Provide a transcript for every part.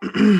Okay.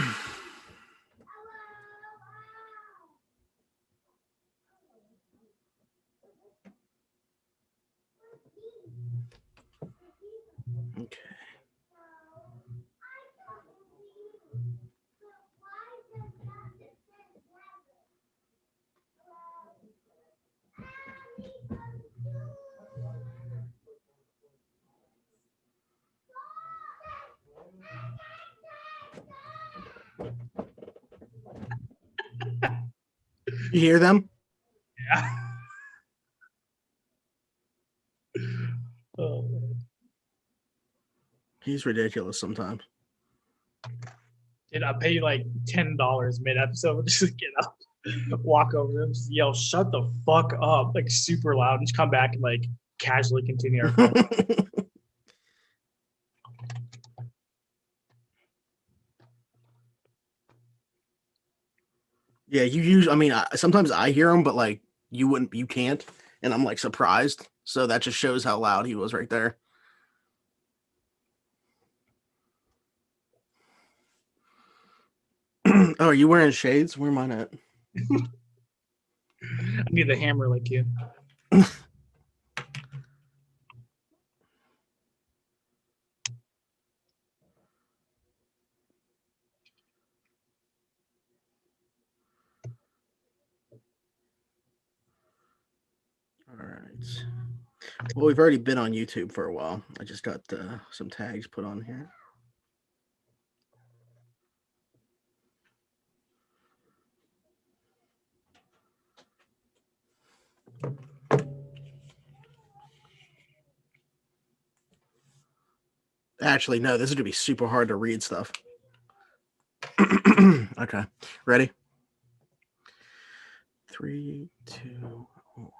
You hear them? Yeah. Oh, man. He's ridiculous sometimes. Dude, I pay you like $10 mid-episode just to get up, walk over to him, just yell, "Shut the fuck up!" like super loud, and just come back and like casually continue our call. Yeah, you use. I mean, sometimes I hear him, but like you can't, and I'm like surprised. So that just shows how loud he was right there. Oh, are you wearing shades? Where am I at? I need the hammer like you. All right. Well, we've already been on YouTube for a while. I just got some tags put on here. Actually, no, this is going to be super hard to read stuff. Okay. Ready? 3, 2, 1.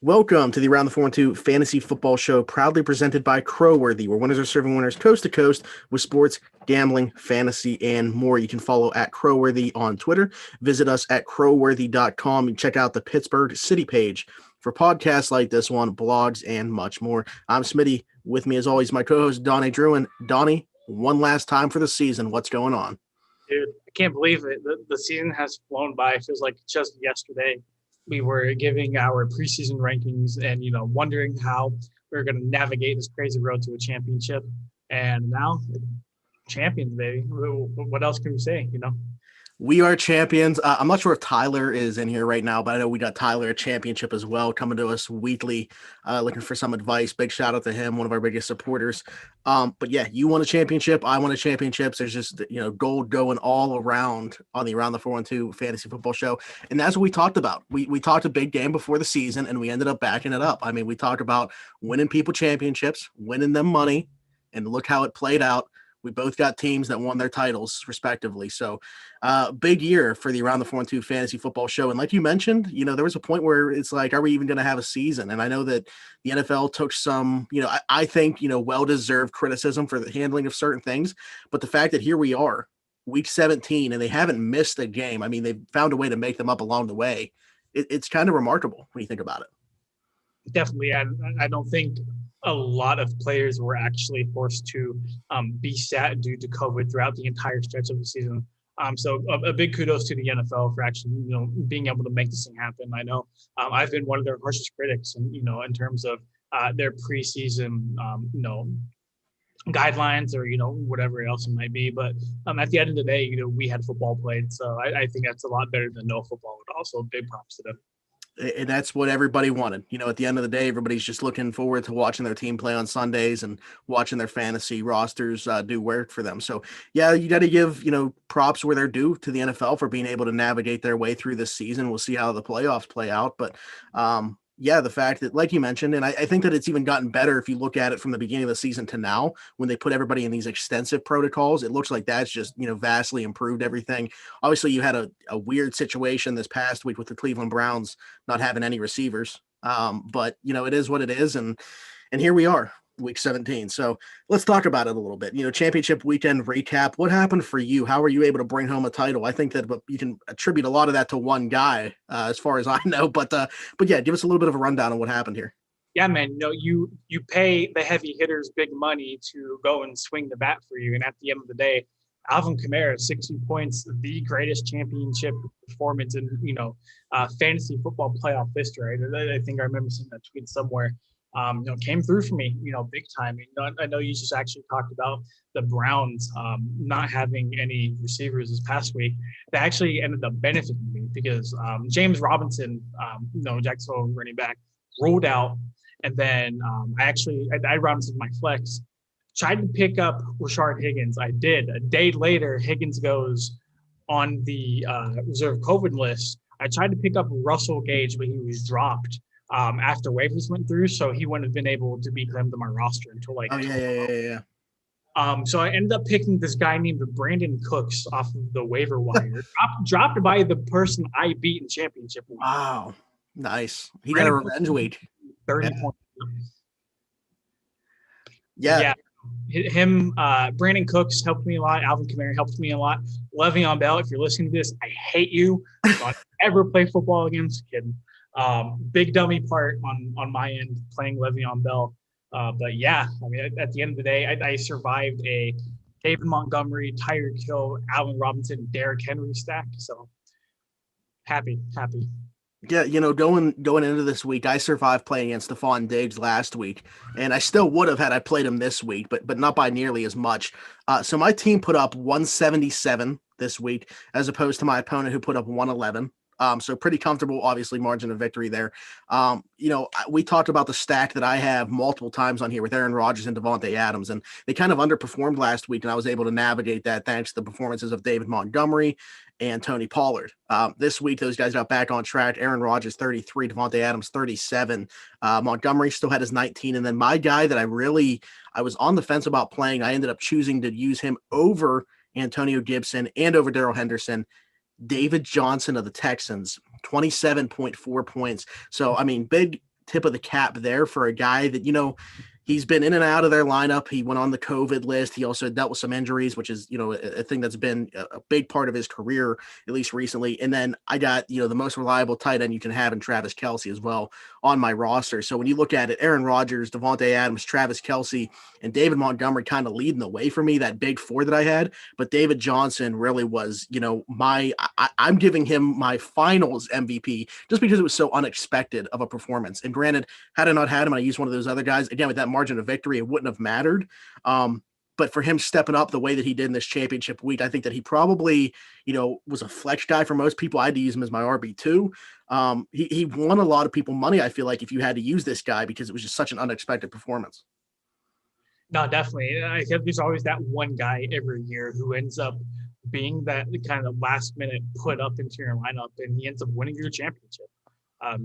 Welcome to the Around the 4 and 2 Fantasy Football Show, proudly presented by Crowworthy, where winners are serving winners coast to coast with sports, gambling, fantasy, and more. You can follow at Crowworthy on Twitter. Visit us at crowworthy.com and check out the Pittsburgh City page for podcasts like this one, blogs, and much more. I'm Smitty. With me, as always, my co-host, Donnie Druin. Donnie, one last time for the season. What's going on? Dude, I can't believe it. The season has flown by. It feels like just yesterday we were giving our preseason rankings and, wondering how we are going to navigate this crazy road to a championship. And now, champions, baby. What else can we say, We are champions. I'm not sure if Tyler is in here right now, but I know we got Tyler a championship as well, coming to us weekly, looking for some advice. Big shout out to him, one of our biggest supporters. But yeah, you won a championship. I won a championship. There's just, gold going all around on the Around the 412 Fantasy Football Show. And that's what we talked about. We talked a big game before the season, and we ended up backing it up. I mean, we talked about winning people championships, winning them money, and look how it played out. We both got teams that won their titles respectively. So big year for the Around the 4 and 2 Fantasy Football Show. And like you mentioned, there was a point where it's like, are we even going to have a season? And I know that the NFL took some, I think, well-deserved criticism for the handling of certain things. But the fact that here we are, week 17, and they haven't missed a game. I mean, they've found a way to make them up along the way. It's kind of remarkable when you think about it. Definitely. I don't think a lot of players were actually forced to be sat due to COVID throughout the entire stretch of the season. So a big kudos to the NFL for actually, being able to make this thing happen. I know I've been one of their harshest critics, and in terms of their preseason, guidelines or whatever else it might be. But at the end of the day, we had football played, so I think that's a lot better than no football. But also, big props to them. And that's what everybody wanted. At the end of the day, everybody's just looking forward to watching their team play on Sundays and watching their fantasy rosters do work for them. So, yeah, you got to give, props where they're due to the NFL for being able to navigate their way through this season. We'll see how the playoffs play out. But, yeah, the fact that, like you mentioned, and I think that it's even gotten better if you look at it from the beginning of the season to now, when they put everybody in these extensive protocols, it looks like that's just, vastly improved everything. Obviously, you had a weird situation this past week with the Cleveland Browns not having any receivers. But, it is what it is. And here we are, week 17. So let's talk about it a little bit. Championship weekend recap. What happened for you? How were you able to bring home a title? I think that you can attribute a lot of that to one guy, as far as I know. But yeah, give us a little bit of a rundown on what happened here. Yeah, man. You pay the heavy hitters big money to go and swing the bat for you, and at the end of the day, Alvin Kamara, 60 points, the greatest championship performance in, fantasy football playoff history. I think I remember seeing that tweet somewhere. Came through for me, big time. I know you just actually talked about the Browns not having any receivers this past week. That actually ended up benefiting me because James Robinson, Jacksonville running back, rolled out. And then I Robinson my flex. Tried to pick up Rashard Higgins. I did. A day later, Higgins goes on the reserve COVID list. I tried to pick up Russell Gage, but he was dropped after waivers went through, so he wouldn't have been able to be claimed on my roster until Oh yeah. So I ended up picking this guy named Brandon Cooks off of the waiver wire, dropped by the person I beat in championship week. Wow, nice. He got a revenge week. 30 points. Yeah. Him, Brandon Cooks helped me a lot. Alvin Kamara helped me a lot. LeVeon Bell, if you're listening to this, I hate you. Don't ever play football against. Kidding. Big dummy part on my end playing LeVeon Bell. But yeah, I mean, at the end of the day, I survived a David Montgomery, Tyreek Hill, Allen Robinson, Derrick Henry stack. So happy. Yeah, going into this week, I survived playing against Stephon Diggs last week, and I still would have had I played him this week, but not by nearly as much. So my team put up 177 this week, as opposed to my opponent who put up 111. So pretty comfortable, obviously, margin of victory there. We talked about the stack that I have multiple times on here with Aaron Rodgers and Devontae Adams, and they kind of underperformed last week, and I was able to navigate that thanks to the performances of David Montgomery and Tony Pollard. This week, those guys got back on track. Aaron Rodgers, 33, Devontae Adams, 37. Montgomery still had his 19. And then my guy that I was on the fence about playing, I ended up choosing to use him over Antonio Gibson and over Darrell Henderson. David Johnson of the Texans, 27.4 points. So, I mean, big tip of the cap there for a guy that, he's been in and out of their lineup. He went on the COVID list. He also dealt with some injuries, which is, a thing that's been a big part of his career, at least recently. And then I got, the most reliable tight end you can have in Travis Kelce as well on my roster. So when you look at it, Aaron Rodgers, Devontae Adams, Travis Kelce, and David Montgomery kind of leading the way for me, that big four that I had. But David Johnson really was, I'm giving him my finals MVP just because it was so unexpected of a performance. And granted, had I not had him, I used one of those other guys, again, with that margin of victory, it wouldn't have mattered. But for him stepping up the way that he did in this championship week, I think that he probably, was a flex guy for most people. I had to use him as my RB2. He won a lot of people money, I feel like, if you had to use this guy because it was just such an unexpected performance. No, definitely. I think there's always that one guy every year who ends up being that kind of last minute put up into your lineup, and he ends up winning your championship.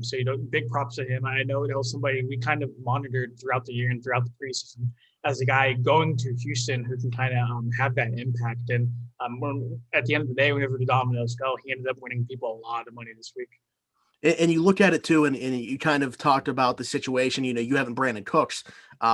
So, big props to him. I know somebody we kind of monitored throughout the year and throughout the preseason as a guy going to Houston who can kind of have that impact. And at the end of the day, whenever the dominoes fell, he ended up winning people a lot of money this week. And you look at it too, and you kind of talked about the situation, you having Brandon Cooks,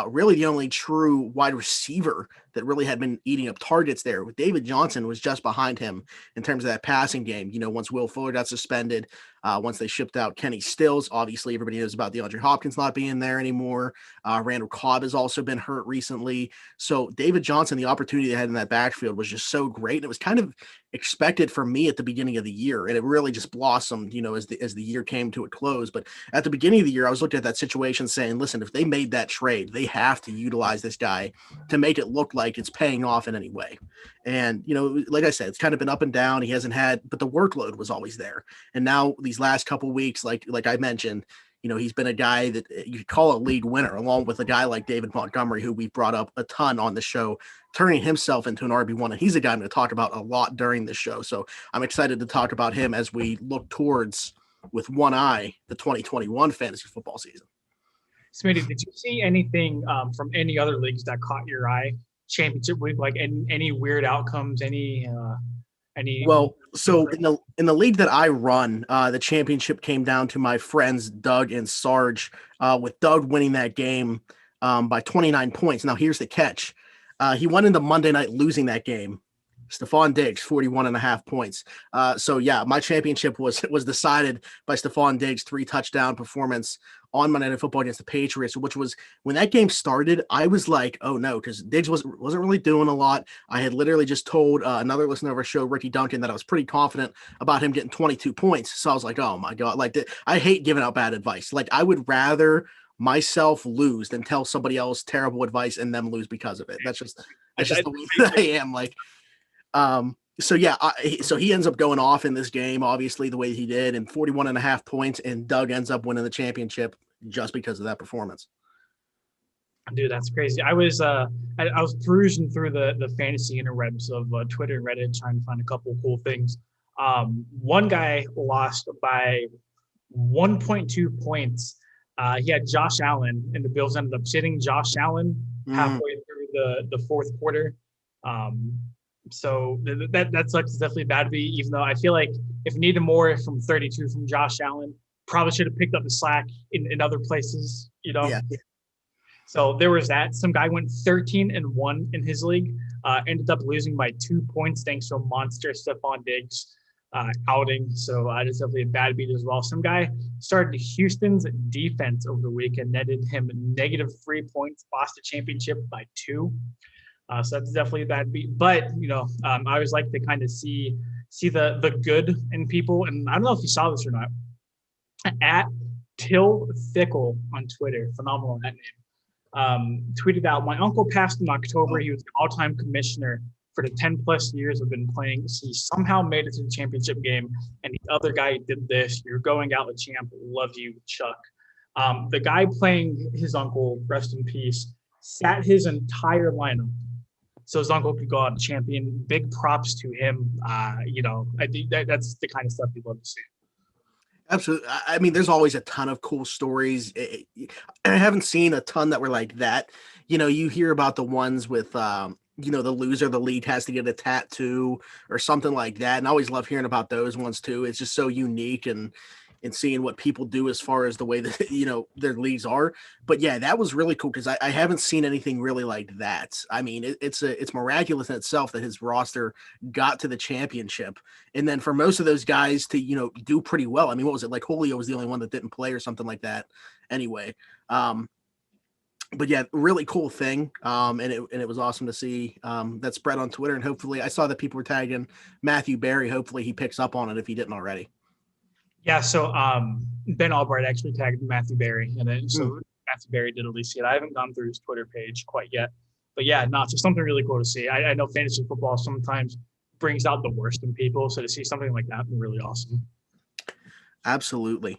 really the only true wide receiver that really had been eating up targets there. David Johnson was just behind him in terms of that passing game. Once Will Fuller got suspended, once they shipped out Kenny Stills, obviously everybody knows about DeAndre Hopkins not being there anymore. Randall Cobb has also been hurt recently. So David Johnson, the opportunity they had in that backfield was just so great. And it was kind of expected for me at the beginning of the year. And it really just blossomed, as the year came to a close. But at the beginning of the year, I was looking at that situation saying, listen, if they made that trade, they have to utilize this guy to make it look like it's paying off in any way. And, like I said, it's kind of been up and down. He hasn't had, but the workload was always there. And now these last couple of weeks, like I mentioned, he's been a guy that you could call a league winner, along with a guy like David Montgomery, who we brought up a ton on the show, turning himself into an RB1. And he's a guy I'm going to talk about a lot during the show. So I'm excited to talk about him as we look towards, with one eye, the 2021 fantasy football season. Smitty, did you see anything from any other leagues that caught your eye championship week? Like any weird outcomes, any Well, so in the league that I run, the championship came down to my friends Doug and Sarge, with Doug winning that game by 29 points. Now here's the catch. He went into Monday night losing that game. Stephon Diggs, 41.5 points. So yeah, my championship was decided by Stephon Diggs' 3 touchdown performance on Monday Night Football against the Patriots, which was when that game started, I was like, oh no, because Diggs wasn't really doing a lot. I had literally just told another listener of our show, Ricky Duncan, that I was pretty confident about him getting 22 points. So I was like, oh my God, like I hate giving out bad advice. Like I would rather myself lose than tell somebody else terrible advice and them lose because of it. That's just the way that I am. Like, so yeah, so he ends up going off in this game, obviously the way he did, and 41.5 points, and Doug ends up winning the championship just because of that performance. Dude, that's crazy. I was perusing through the fantasy interwebs of Twitter and Reddit trying to find a couple of cool things. One guy lost by 1.2 points. He had Josh Allen, and the Bills ended up sitting Josh Allen halfway through the fourth quarter. So that sucks. It's definitely bad to be, even though I feel like if you needed more from 32 from Josh Allen, probably should have picked up the slack in other places, Yeah. So there was that. Some guy went 13-1 in his league, ended up losing by 2 points thanks to a monster Stephon Diggs outing. So it's definitely a bad beat as well. Some guy started Houston's defense over the weekend, netted him -3 points, lost the championship by 2. So that's definitely a bad beat. But, I always like to kind of see the good in people. And I don't know if you saw this or not. At Till Fickle on Twitter, phenomenal that name, tweeted out, "My uncle passed in October. He was the all-time commissioner for the 10+ years I've been playing. He somehow made it to the championship game, and the other guy did this. You're going out with champ. Love you, Chuck." The guy playing his uncle, rest in peace, sat his entire lineup so his uncle could go out champion. Big props to him. I think that's the kind of stuff you love to see. Absolutely. I mean, there's always a ton of cool stories. I haven't seen a ton that were like that. You hear about the ones with, the loser of the league has to get a tattoo or something like that. And I always love hearing about those ones too. It's just so unique and seeing what people do as far as the way that, their leagues are. But yeah, that was really cool because I haven't seen anything really like that. I mean, it's miraculous in itself that his roster got to the championship. And then for most of those guys to, do pretty well. I mean, what was it? Like Julio was the only one that didn't play or something like that anyway. But yeah, really cool thing. And it was awesome to see that spread on Twitter. And hopefully I saw that people were tagging Matthew Berry. Hopefully he picks up on it if he didn't already. Yeah, so Ben Albright actually tagged Matthew Berry, and then so Matthew Berry did at least see it. I haven't gone through his Twitter page quite yet, but yeah, no, just something really cool to see. I know fantasy football sometimes brings out the worst in people, so to see something like that would be really awesome. Absolutely.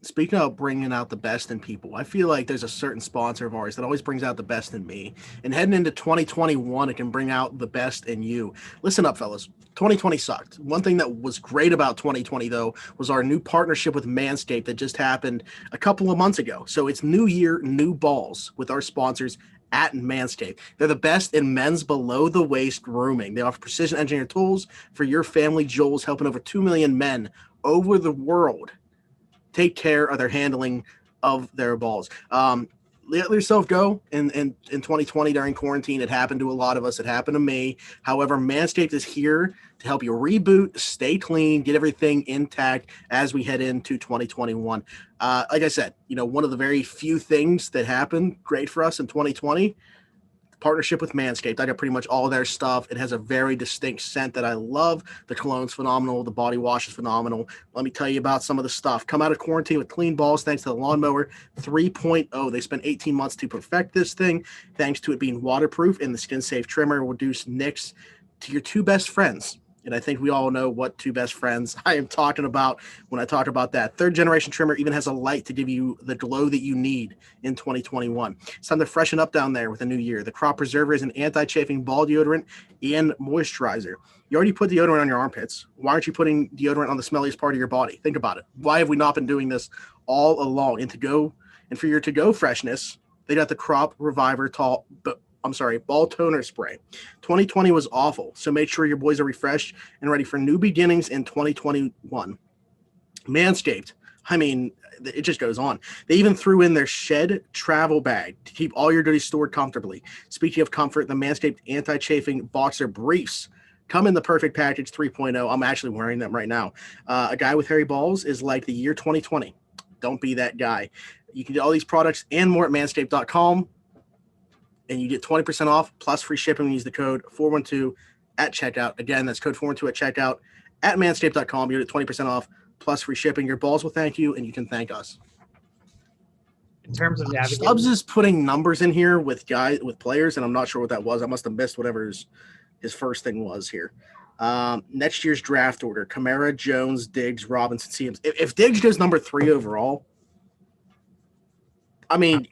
Speaking of bringing out the best in people, I feel like there's a certain sponsor of ours that always brings out the best in me. And heading into 2021, it can bring out the best in you. Listen up, fellas. 2020 sucked. One thing that was great about 2020, though, was our new partnership with Manscaped that just happened a couple of months ago. So it's new year, new balls with our sponsors at Manscaped. They're the best in men's below-the-waist grooming. They offer precision engineered tools for your family jewels, helping over 2 million men over the world take care of their handling of their balls. Let yourself go in 2020 during quarantine. It happened to a lot of us. It happened to me. However, Manscaped is here to help you reboot, stay clean, get everything intact as we head into 2021. Like I said, one of the very few things that happened great for us in 2020, partnership with Manscaped. I got pretty much all their stuff. It has a very distinct scent that I love. The cologne's phenomenal. The body wash is phenomenal. Let me tell you about some of the stuff. Come out of quarantine with clean balls thanks to the Lawnmower 3.0. They spent 18 months to perfect this thing, thanks to it being waterproof, and the skin-safe trimmer will reduce nicks to your two best friends. And I think we all know what two best friends I am talking about when I talk about that. Third generation trimmer even has a light to give you the glow that you need in 2021. It's time to freshen up down there with a new year. The Crop Preserver is an anti-chafing ball deodorant and moisturizer. You already put deodorant on your armpits. Why aren't you putting deodorant on the smelliest part of your body? Think about it. Why have we not been doing this all along? And for your to-go freshness, they got the Crop Reviver Ball Toner Spray. 2020 was awful, so make sure your boys are refreshed and ready for new beginnings in 2021. Manscaped, I mean, it just goes on. They even threw in their Shed travel bag to keep all your goodies stored comfortably. Speaking of comfort, the Manscaped anti-chafing boxer briefs come in the perfect package 3.0. I'm actually wearing them right now. A guy with hairy balls is like the year 2020. Don't be that guy. You can get all these products and more at manscaped.com, and you get 20% off plus free shipping when you use the code 412 at checkout. Again, that's code 412 at checkout at manscaped.com. You get 20% off plus free shipping. Your balls will thank you, and you can thank us. In terms of navigating, Stubbs is putting numbers in here with players, and I'm not sure what that was. I must have missed whatever his first thing was here. Next year's draft order: Kamara, Jones, Diggs, Robinson, Sims. If Diggs goes number 3 overall, I mean,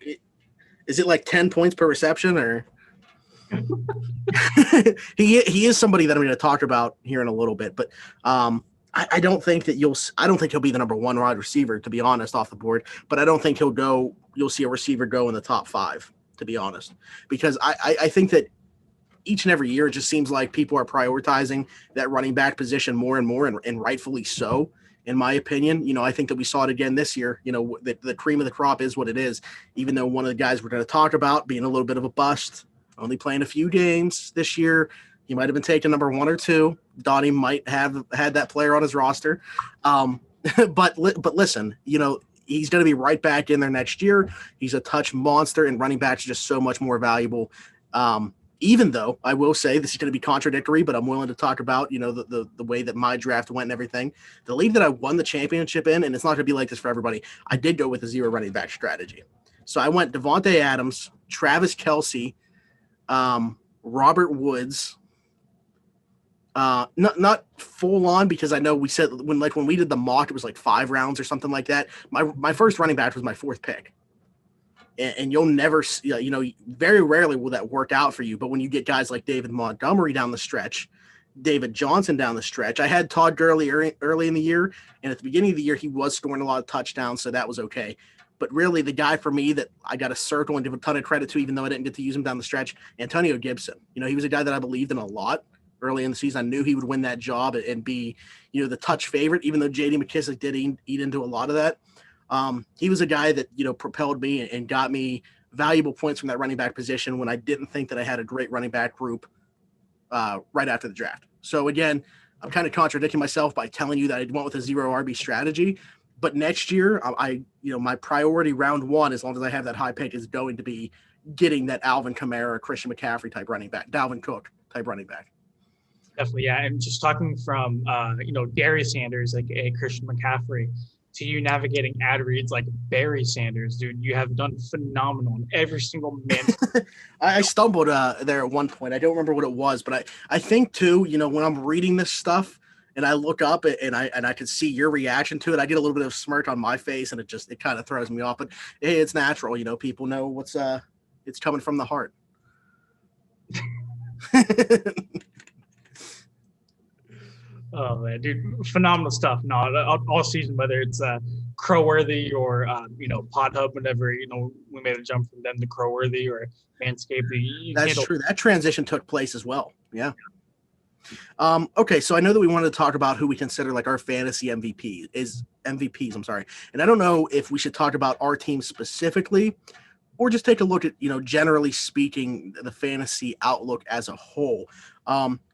is it like 10 points per reception, or he is somebody that I'm going to talk about here in a little bit, but I don't think he'll be the number 1 wide receiver, to be honest, off the board, but I don't think you'll see a receiver go in the top 5, to be honest, because I think that each and every year, it just seems like people are prioritizing that running back position more and more, and rightfully so, in my opinion. I think that we saw it again this year. The cream of the crop is what it is, even though one of the guys we're going to talk about being a little bit of a bust, only playing a few games this year. He might have been taken number 1 or 2. Donnie might have had that player on his roster. But listen, he's going to be right back in there next year. He's a touch monster, and running backs are just so much more valuable. Even though I will say this is going to be contradictory, but I'm willing to talk about, the way that my draft went and everything. The league that I won the championship in, and it's not going to be like this for everybody, I did go with a 0 running back strategy. So I went Devontae Adams, Travis Kelce, Robert Woods. Not full on, because I know we said when we did the mock, it was like 5 rounds or something like that. My first running back was my 4th pick. And you'll never, very rarely will that work out for you. But when you get guys like David Montgomery down the stretch, David Johnson down the stretch, I had Todd Gurley early in the year, and at the beginning of the year, he was scoring a lot of touchdowns, so that was okay. But really, the guy for me that I got to circle and give a ton of credit to, even though I didn't get to use him down the stretch, Antonio Gibson. He was a guy that I believed in a lot early in the season. I knew he would win that job and be, the touch favorite, even though J.D. McKissic did eat into a lot of that. He was a guy that, propelled me and got me valuable points from that running back position when I didn't think that I had a great running back group right after the draft. So again, I'm kind of contradicting myself by telling you that I went with a 0 RB strategy, but next year my priority round 1, as long as I have that high pick, is going to be getting that Alvin Kamara, Christian McCaffrey type running back, Dalvin Cook type running back. Definitely. Yeah. And just talking from, Darius Sanders, like a Christian McCaffrey, to you navigating ad reads like Barry Sanders, dude, you have done phenomenal in every single minute. I stumbled there at one point. I don't remember what it was, but I think too, when I'm reading this stuff and I look up and I can see your reaction to it, I get a little bit of smirk on my face, and it kind of throws me off. But hey, it's natural. People know it's coming from the heart. Oh man, dude, phenomenal stuff. No, all season, whether it's Crowworthy or Pod Hub, whenever we made a jump from them to Crowworthy or Manscaped. That's true. That transition took place as well. Yeah. Okay, so I know that we wanted to talk about who we consider like our fantasy MVPs. I'm sorry, and I don't know if we should talk about our team specifically, or just take a look at generally speaking the fantasy outlook as a whole.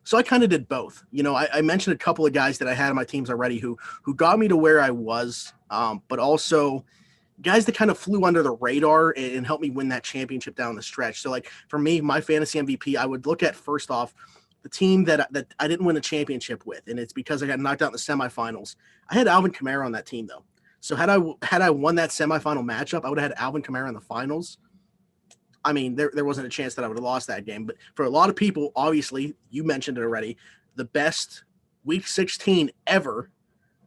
So I kind of did both. I mentioned a couple of guys that I had on my teams already who got me to where I was, but also guys that kind of flew under the radar and helped me win that championship down the stretch. So like for me, my fantasy MVP, I would look at first off the team that I didn't win a championship with, and it's because I got knocked out in the semifinals. I had Alvin Kamara on that team though. So had I won that semifinal matchup, I would have had Alvin Kamara in the finals. I mean, there wasn't a chance that I would have lost that game. But for a lot of people, obviously, you mentioned it already, the best Week 16 ever,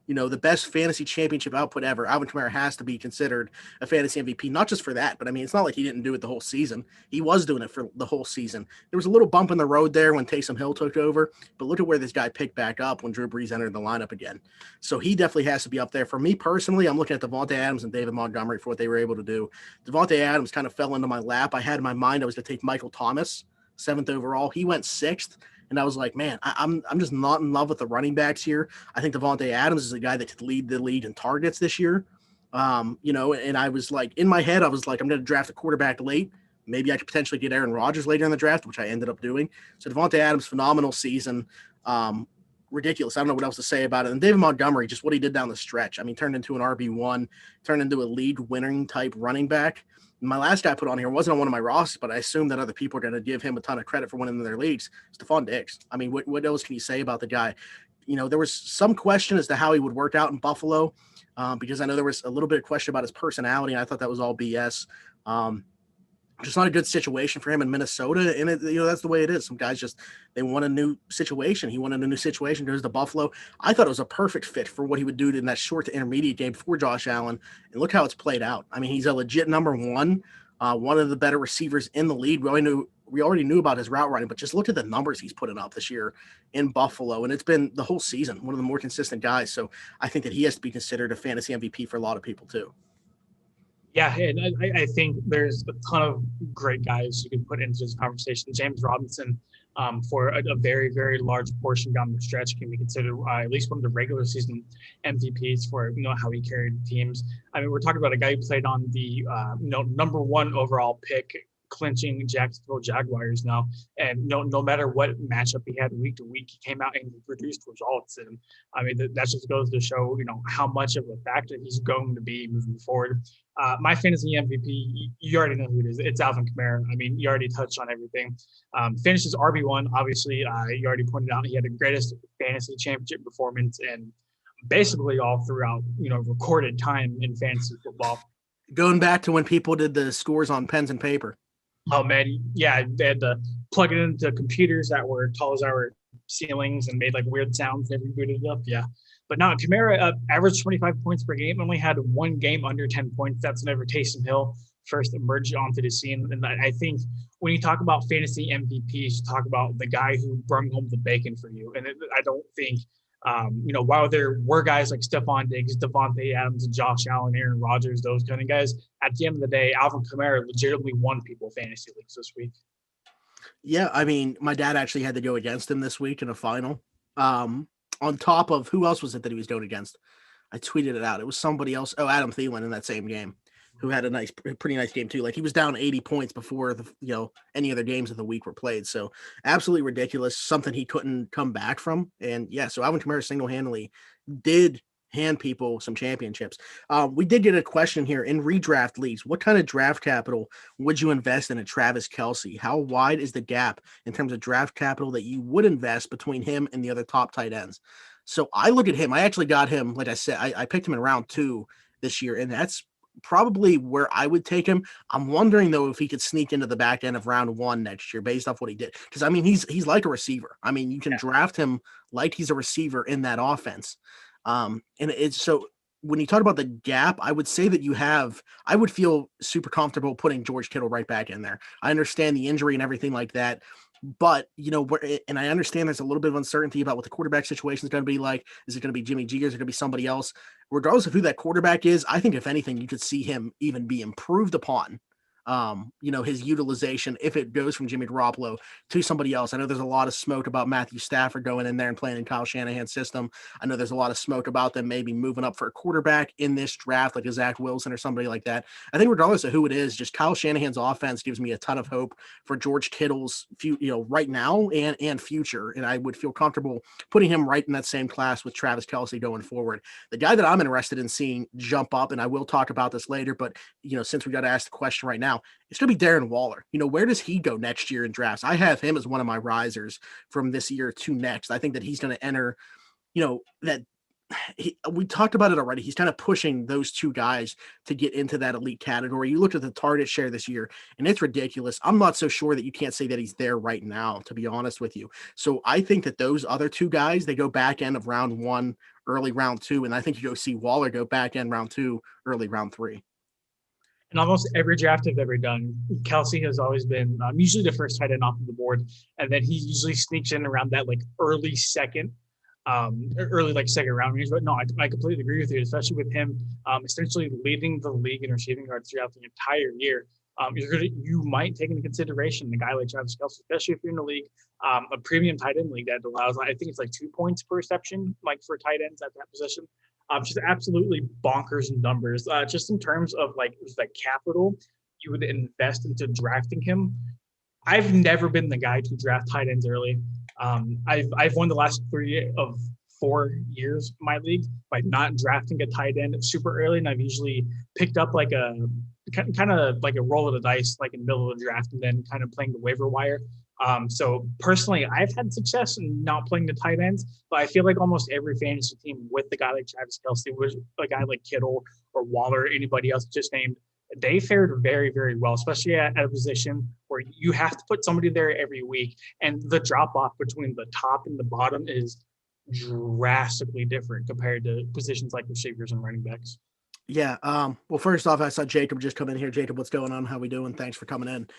the best fantasy championship output ever, Alvin Kamara has to be considered a fantasy MVP, not just for that, but I mean, it's not like he didn't do it the whole season. He was doing it for the whole season. There was a little bump in the road there when Taysom Hill took over, but look at where this guy picked back up when Drew Brees entered the lineup again. So he definitely has to be up there. For me personally, I'm looking at Devontae Adams and David Montgomery for what they were able to do. Devontae Adams kind of fell into my lap. I had in my mind I was going to take Michael Thomas, 7th overall. He went 6th. And I was like, man, I'm just not in love with the running backs here. I think Devontae Adams is a guy that could lead the league in targets this year. And I was like, in my head, I was like, I'm going to draft a quarterback late. Maybe I could potentially get Aaron Rodgers later in the draft, which I ended up doing. So Devontae Adams, phenomenal season. ridiculous. I don't know what else to say about it. And David Montgomery, just what he did down the stretch. I mean, turned into an RB1, turned into a lead winning type running back. My last guy I put on here wasn't on one of my rosters, but I assume that other people are going to give him a ton of credit for winning their leagues. Stephon Diggs. I mean, what else can you say about the guy? You know, there was some question as to how he would work out in Buffalo, because I know there was a little bit of question about his personality, and I thought that was all BS. Just not a good situation for him in Minnesota. And that's the way it is. Some guys they want a new situation. He wanted a new situation, goes to Buffalo. I thought it was a perfect fit for what he would do in that short to intermediate game for Josh Allen. And look how it's played out. I mean, he's a legit number one of the better receivers in the league. We already knew about his route running, but just look at the numbers he's putting up this year in Buffalo. And it's been the whole season, one of the more consistent guys. So I think that he has to be considered a fantasy MVP for a lot of people too. Yeah, and I think there's a ton of great guys you can put into this conversation. James Robinson, for a very, very large portion down the stretch, can be considered at least one of the regular season MVPs for how he carried teams. I mean, we're talking about a guy who played on the number one overall pick, clinching Jacksonville Jaguars now, and no matter what matchup he had week to week, he came out and produced results. And I mean, that just goes to show how much of a factor he's going to be moving forward. My fantasy MVP, you already know who it is. It's Alvin Kamara. I mean, you already touched on everything. Finishes RB1, obviously. You already pointed out he had the greatest fantasy championship performance and basically all throughout recorded time in fantasy football. Going back to when people did the scores on pens and paper. Oh man, yeah, they had to plug it into computers that were tall as our ceilings and made like weird sounds every booted up. Yeah, but no, Kamara averaged 25 points per game, only had one game under 10 points. That's whenever Taysom Hill first emerged onto the scene. And I think when you talk about fantasy MVPs, you talk about the guy who brought home the bacon for you. And I don't think while there were guys like Stephon Diggs, Devontae Adams, Josh Allen, Aaron Rodgers, those kind of guys, at the end of the day, Alvin Kamara legitimately won people fantasy leagues this week. Yeah, I mean, my dad actually had to go against him this week in a final. On top of who else was it that he was going against? I tweeted it out. It was somebody else. Oh, Adam Thielen in that same game, who had a pretty nice game too. Like he was down 80 points before any other games of the week were played. So absolutely ridiculous. Something he couldn't come back from. And yeah, so Alvin Kamara single-handedly did hand people some championships. We did get a question here in redraft leagues. What kind of draft capital would you invest in a Travis Kelce? How wide is the gap in terms of draft capital that you would invest between him and the other top tight ends? So I look at him. I actually got him. Like I said, I picked him in round 2 this year, and that's probably where I would take him. I'm wondering though if he could sneak into the back end of round 1 next year based off what he did. Because I mean, he's like a receiver. I mean, you can draft him like he's a receiver in that offense. And it's so when you talk about the gap, I would say that I would feel super comfortable putting George Kittle right back in there. I understand the injury and everything like that. But, and I understand there's a little bit of uncertainty about what the quarterback situation is going to be like. Is it going to be Jimmy G or is it going to be somebody else? Regardless of who that quarterback is, I think if anything, you could see him even be improved upon. His utilization, if it goes from Jimmy Garoppolo to somebody else. I know there's a lot of smoke about Matthew Stafford going in there and playing in Kyle Shanahan's system. I know there's a lot of smoke about them maybe moving up for a quarterback in this draft, like a Zach Wilson or somebody like that. I think regardless of who it is, just Kyle Shanahan's offense gives me a ton of hope for George Kittle's right now and future. And I would feel comfortable putting him right in that same class with Travis Kelce going forward. The guy that I'm interested in seeing jump up, and I will talk about this later, but since we got to ask the question right now, it's going to be Darren Waller. Where does he go next year in drafts? I have him as one of my risers from this year to next. I think that he's going to enter, we talked about it already. He's kind of pushing those two guys to get into that elite category. You looked at the target share this year, and it's ridiculous. I'm not so sure that you can't say that he's there right now, to be honest with you. So I think that those other two guys, they go back end of round 1, early round 2, and I think you go see Waller go back end round 2, early round 3. In almost every draft I've ever done, Kelce has always been usually the first tight end off of the board, and then he usually sneaks in around that like early second round range. But no, I completely agree with you, especially with him essentially leading the league in receiving yards throughout the entire year. You might take into consideration a guy like Travis Kelce, especially if you're in the league, a premium tight end league that allows, I think it's like 2 points per reception, like for tight ends at that position. Just absolutely bonkers numbers. Just in terms of like capital you would invest into drafting him. I've never been the guy to draft tight ends early. I've won the last 3 of 4 years in my league by not drafting a tight end super early, and I've usually picked up like a kind of like a roll of the dice, like in the middle of the draft, and then kind of playing the waiver wire. So personally, I've had success in not playing the tight ends, but I feel like almost every fantasy team with a guy like Travis Kelce, was a guy like Kittle or Waller, anybody else just named, they fared very, very well, especially at a position where you have to put somebody there every week. And the drop off between the top and the bottom is drastically different compared to positions like receivers and running backs. Yeah. Well, first off, I saw Jacob just come in here. Jacob, what's going on? How we doing? Thanks for coming in.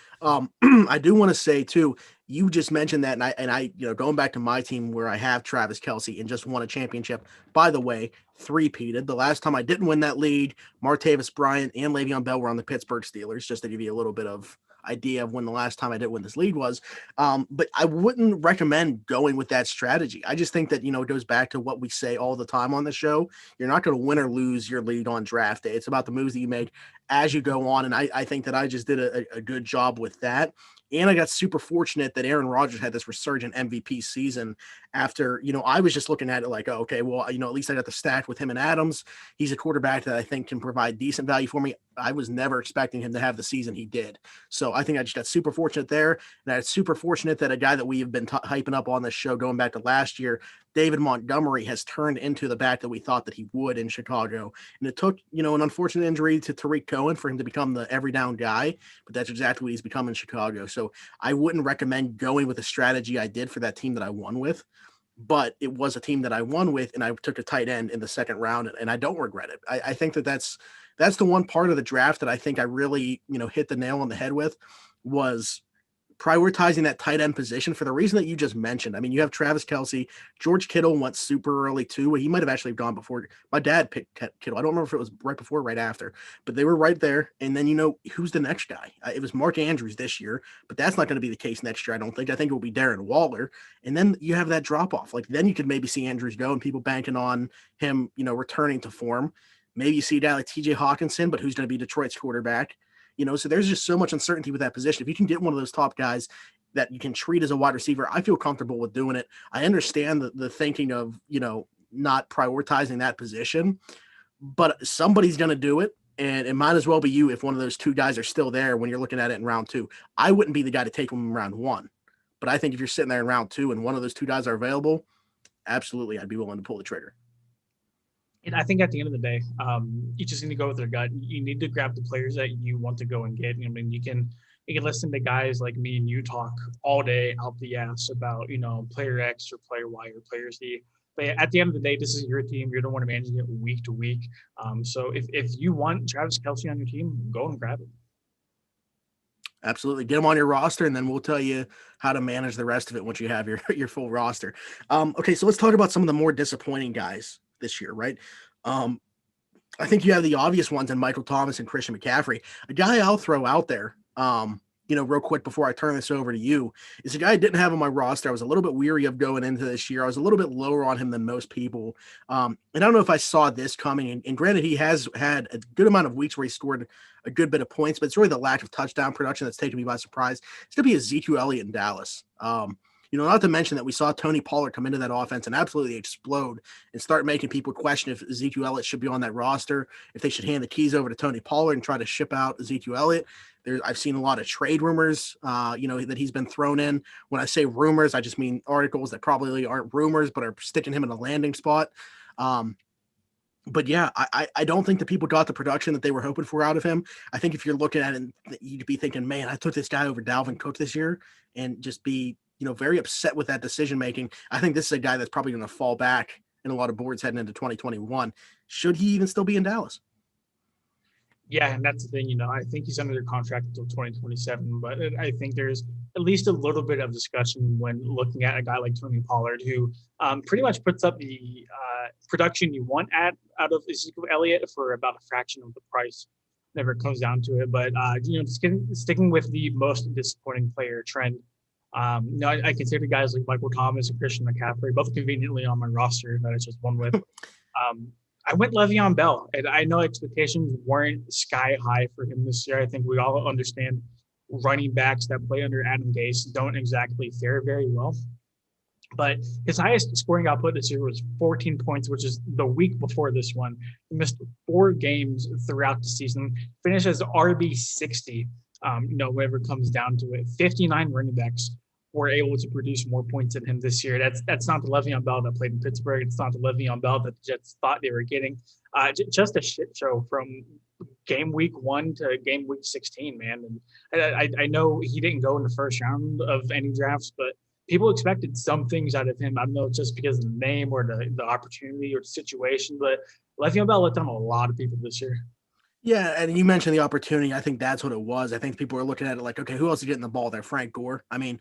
I do want to say too, you just mentioned that, and I, going back to my team where I have Travis Kelce and just won a championship. By the way, three-peated. The last time I didn't win that league, Martavis Bryant and Le'Veon Bell were on the Pittsburgh Steelers, just to give you a little bit of idea of when the last time I did win this league was. But I wouldn't recommend going with that strategy. I just think that, it goes back to what we say all the time on the show. You're not going to win or lose your league on draft day. It's about the moves that you make as you go on. And I think that I just did a good job with that. And I got super fortunate that Aaron Rodgers had this resurgent MVP season after, I was just looking at it like, oh, okay, well, at least I got the stack with him and Adams. He's a quarterback that I think can provide decent value for me. I was never expecting him to have the season he did. So I think I just got super fortunate there. And it's super fortunate that a guy that we have been hyping up on this show going back to last year, David Montgomery, has turned into the back that we thought that he would in Chicago. And it took, an unfortunate injury to Tariq Cohen for him to become the every down guy, but that's exactly what he's become in Chicago. So I wouldn't recommend going with the strategy I did for that team that I won with, but it was a team that I won with, and I took a tight end in the second round, and I don't regret it. I think that's the one part of the draft that I think I really, hit the nail on the head with, was prioritizing that tight end position for the reason that you just mentioned. I mean, you have Travis Kelce, George Kittle went super early too. He might have actually gone before. My dad picked Kittle. I don't remember if it was right before or right after, but they were right there. And then, who's the next guy? It was Mark Andrews this year, but that's not going to be the case next year. I don't think. I think it will be Darren Waller. And then you have that drop off. Like, then you could maybe see Andrews go and people banking on him, returning to form. Maybe you see a guy like TJ Hawkinson, but who's going to be Detroit's quarterback? So there's just so much uncertainty with that position. If you can get one of those top guys that you can treat as a wide receiver, I feel comfortable with doing it. I understand the thinking of, not prioritizing that position, but somebody's going to do it. And it might as well be you if one of those two guys are still there when you're looking at it in round two. I wouldn't be the guy to take them in round one, but I think if you're sitting there in round two and one of those two guys are available, absolutely, I'd be willing to pull the trigger. And I think at the end of the day, you just need to go with your gut. You need to grab the players that you want to go and get. I mean, you can listen to guys like me and you talk all day out the ass about, player X or player Y or player Z. But at the end of the day, this is your team. You're the one managing it week to week. So if you want Travis Kelce on your team, go and grab him. Absolutely. Get them on your roster, and then we'll tell you how to manage the rest of it once you have your full roster. Okay, so let's talk about some of the more disappointing guys this year, right? I think you have the obvious ones in Michael Thomas and Christian McCaffrey. A guy I'll throw out there, real quick before I turn this over to you, is a guy I didn't have on my roster. I was a little bit weary of going into this year. I was a little bit lower on him than most people. And I don't know if I saw this coming. And granted, he has had a good amount of weeks where he scored a good bit of points, but it's really the lack of touchdown production that's taken me by surprise. It's going to be Ezekiel Elliott in Dallas. Not to mention that we saw Tony Pollard come into that offense and absolutely explode and start making people question if Ezekiel Elliott should be on that roster, if they should hand the keys over to Tony Pollard and try to ship out Ezekiel Elliott. I've seen a lot of trade rumors, that he's been thrown in. When I say rumors, I just mean articles that probably aren't rumors, but are sticking him in a landing spot. But yeah, I don't think the people got the production that they were hoping for out of him. I think if you're looking at it, you'd be thinking, man, I took this guy over Dalvin Cook this year, and just be, very upset with that decision making. I think this is a guy that's probably going to fall back in a lot of boards heading into 2021. Should he even still be in Dallas? Yeah, and that's the thing, I think he's under contract until 2027, but I think there's at least a little bit of discussion when looking at a guy like Tony Pollard, who pretty much puts up the production you want out of Ezekiel Elliott for about a fraction of the price. Never comes down to it, but sticking with the most disappointing player trend. I consider guys like Michael Thomas and Christian McCaffrey both conveniently on my roster that I just won with. I went Le'Veon Bell, and I know expectations weren't sky high for him this year. I think we all understand running backs that play under Adam Gase don't exactly fare very well. But his highest scoring output this year was 14 points, which is the week before this one. He missed 4 games throughout the season, finished as RB 60. Whenever it comes down to it, 59 running backs were able to produce more points than him this year. That's not the LeVeon Bell that played in Pittsburgh. It's not the LeVeon Bell that the Jets thought they were getting. Just a shit show from game week 1 to game week 16, man. And I know he didn't go in the first round of any drafts, but people expected some things out of him. I don't know, just because of the name or the opportunity or the situation, but Le'Veon Bell let down a lot of people this year. Yeah, and you mentioned the opportunity. I think that's what it was. I think people are looking at it like, okay, who else is getting the ball there? Frank Gore. I mean,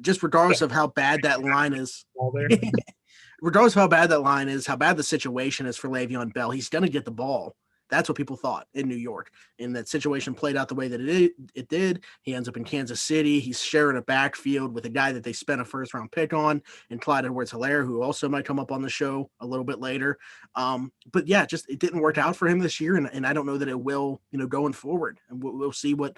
just regardless of how bad that line is, All there. regardless of how bad that line is, how bad the situation is for Le'Veon Bell, he's going to get the ball. That's what people thought in New York. And that situation played out the way that it did. He ends up in Kansas City. He's sharing a backfield with a guy that they spent a first-round pick on, and Clyde Edwards-Helaire, who also might come up on the show a little bit later. But yeah, just it didn't work out for him this year, and I don't know that it will, going forward. And we'll see what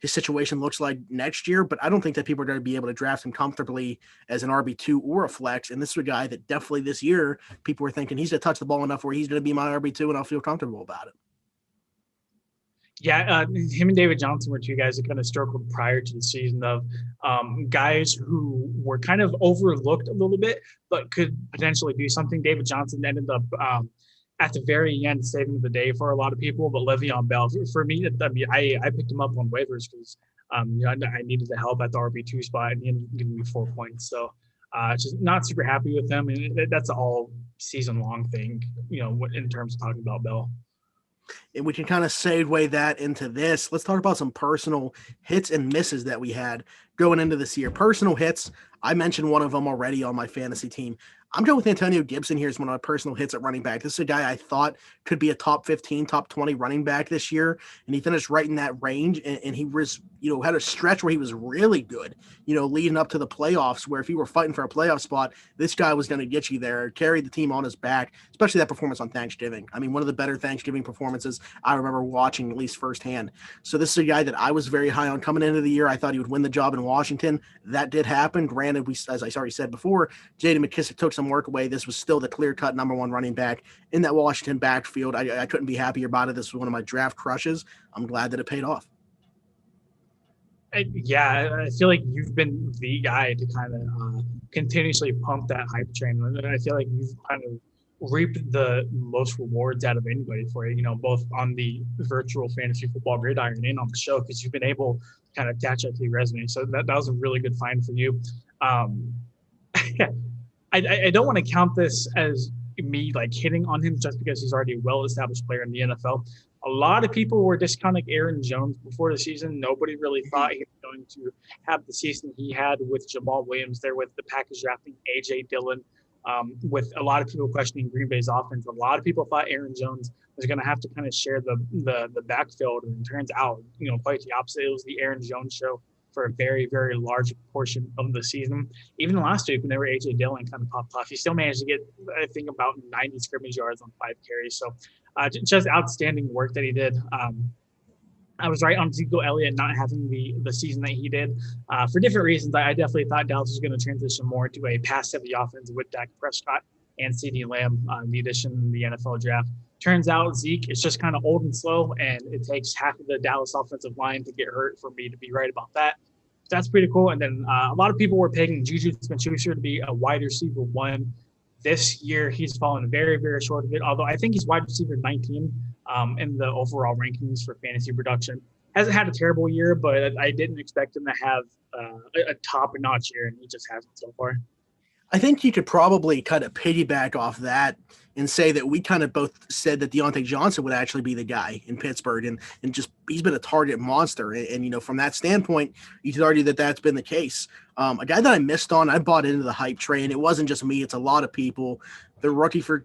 his situation looks like next year, but I don't think that people are going to be able to draft him comfortably as an RB2 or a flex. And this is a guy that definitely this year people are thinking he's going to touch the ball enough where he's going to be my RB2 and I'll feel comfortable about it. Yeah, him and David Johnson were two guys that kind of struggled prior to the season of guys who were kind of overlooked a little bit, but could potentially do something. David Johnson ended up at the very end saving the day for a lot of people, but Le'Veon Bell, for me, I picked him up on waivers because I needed the help at the RB2 spot, and he ended up giving me 4 points. So just not super happy with them, and that's all season long thing, in terms of talking about Bell. And we can kind of segue that into this. Let's talk about some personal hits and misses that we had going into this year. Personal hits, I mentioned one of them already on my fantasy team. I'm going with Antonio Gibson here as one of my personal hits at running back. This is a guy I thought could be a top 15, top 20 running back this year, and he finished right in that range, and he was, had a stretch where he was really good, leading up to the playoffs, where if you were fighting for a playoff spot, this guy was going to get you there, carried the team on his back, especially that performance on Thanksgiving. I mean, one of the better Thanksgiving performances I remember watching, at least firsthand. So this is a guy that I was very high on coming into the year. I thought he would win the job in Washington. That did happen. Granted, as I already said before, J.D. McKissic took some work away. This was still the clear-cut number one running back in that Washington backfield. I couldn't be happier about it. This was one of my draft crushes. I'm glad that it paid off. I feel like you've been the guy to kind of continuously pump that hype train. And I feel like you've kind of reaped the most rewards out of anybody for it, both on the virtual fantasy football gridiron and on the show, because you've been able to kind of attach that to your resume. So that was a really good find for you. I don't want to count this as me like hitting on him just because he's already a well-established player in the NFL. A lot of people were discounting Aaron Jones before the season. Nobody really thought he was going to have the season he had with Jamal Williams there, with the Packers drafting A.J. Dillon, with a lot of people questioning Green Bay's offense. A lot of people thought Aaron Jones was going to have to kind of share the backfield, and it turns out, quite the opposite. It was the Aaron Jones show for a very, very large portion of the season. Even last week when they were A.J. Dillon kind of popped off, he still managed to get, I think, about 90 scrimmage yards on 5 carries. So just outstanding work that he did. I was right on Ezekiel Elliott not having the season that he did for different reasons. I definitely thought Dallas was going to transition more to a pass-heavy offense with Dak Prescott and CeeDee Lamb, the addition in the NFL draft. Turns out Zeke is just kind of old and slow, and it takes half of the Dallas offensive line to get hurt for me to be right about that. So that's pretty cool. And then a lot of people were pegging Juju Smith-Schuster to be a wide receiver 1. This year, he's fallen very, very short of it, although I think he's wide receiver 19 in the overall rankings for fantasy production. Hasn't had a terrible year, but I didn't expect him to have a top-notch year, and he just hasn't so far. I think you could probably kind of piggyback off that and say that we kind of both said that Deontay Johnson would actually be the guy in Pittsburgh, and just he's been a target monster. And from that standpoint, you could argue that that's been the case. A guy that I missed on, I bought into the hype train. It wasn't just me; it's a lot of people. The rookie for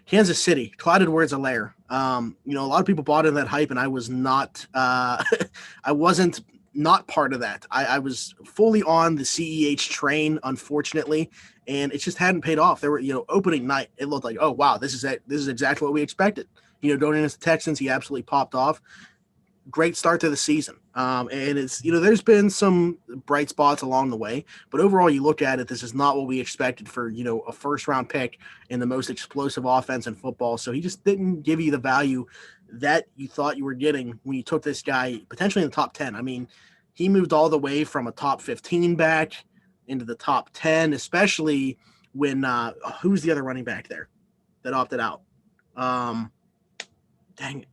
Kansas City, Clyde Edwards-Helaire. A lot of people bought into that hype, and I was not. I wasn't not part of that. I was fully on the CEH train, unfortunately, and it just hadn't paid off. There were, opening night, it looked like, oh wow, this is it. This is exactly what we expected. Going into the Texans, he absolutely popped off. Great start to the season. And it's, there's been some bright spots along the way, but overall, you look at it, this is not what we expected for, a first round pick in the most explosive offense in football. So he just didn't give you the value that you thought you were getting when you took this guy potentially in the top 10. I mean, he moved all the way from a top 15 back into the top 10, especially when, who's the other running back there that opted out? Dang it.